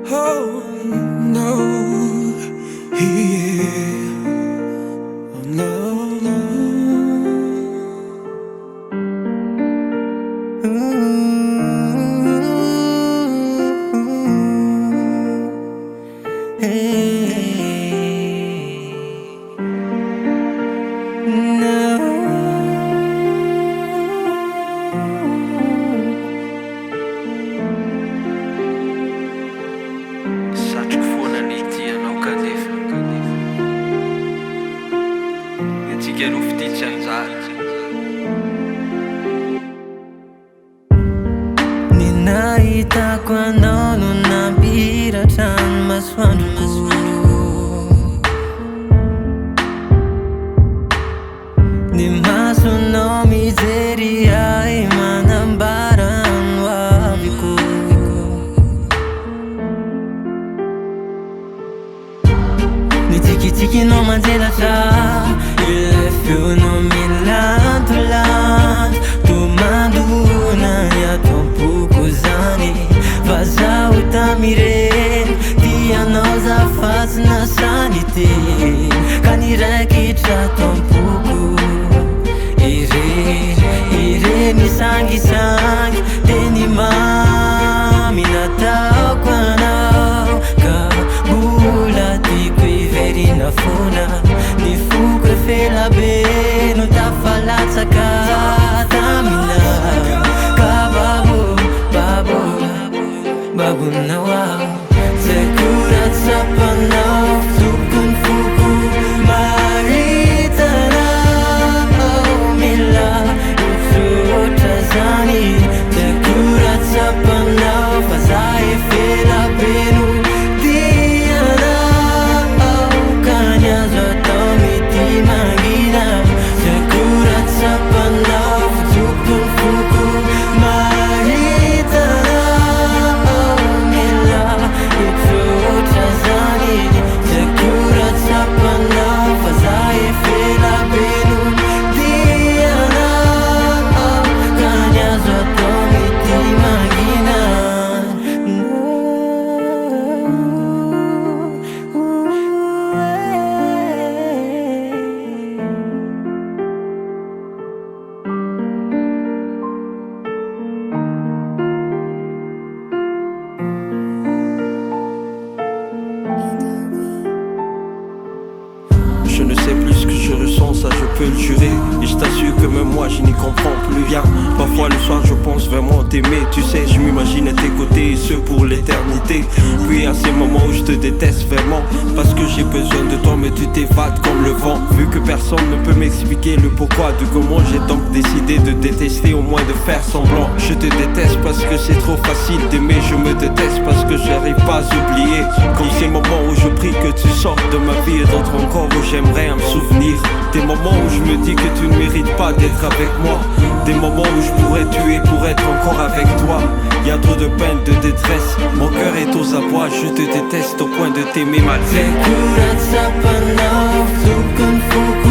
Oh no, yeah. Oh no, no. Hey, no. Satroka foana ny tianao kanefa antsika no fititsy anjara. Ny nahitako anao no nampiratra ny masoandroko. Ny masonao mijery ahy manambara no aviko. Ny tsikitsikinao manjelatra, ilay feonao milantolanto. Tomandona ny atom-poko zany, fa zaho tamireny tianao zafatsy nasany teny. Ka niraikitra atom-poko ireny sangisangy teny mamy nataoko anao. Ka mbola tiako iverina foana, ny foko efela be no tafalatsaka taminahy. Ka babonao aho, zay koratsy sapanao tokony foko mahitanao. Mila otsotra zany, zay koratsy sapanao fa zah efela be no tianao. Ka ny azo atao mety mangina, zay koratsy sapanao fa tokony foko mahitanao. Mila otsotra zany, zay koratsy sapanao fa zah efela be no tianao. Ka ny azo atao mety mangina. Je ne sais plus ce que je ressens, ça je peux le jurer. Et je t'assure que même moi je n'y comprends plus rien. Parfois le soir je pense vraiment t'aimer. Tu sais, je m'imagine à tes côtés et ce pour l'éternité. Puis à ces moments où je te déteste vraiment, parce que j'ai besoin de toi mais tu t'évades comme le vent. Vu que personne ne peut m'expliquer le pourquoi du comment, j'ai donc décidé de détester, au moins de faire semblant. Je te déteste parce que c'est trop facile d'aimer. Je me déteste parce que j'arrive pas à oublier. Comme ces moments où je prie que tu sortes de ma vie et d'autres encore où j'aimerais me souvenir. Des moments où je me dis que tu ne mérites pas d'être avec moi. Des moments où je pourrais tuer pour être encore avec toi. Y a trop de peine, de détresse, mon cœur est aux abois. Je te déteste au point de t'aimer malgré. Zay koratsy sapanao tokony foko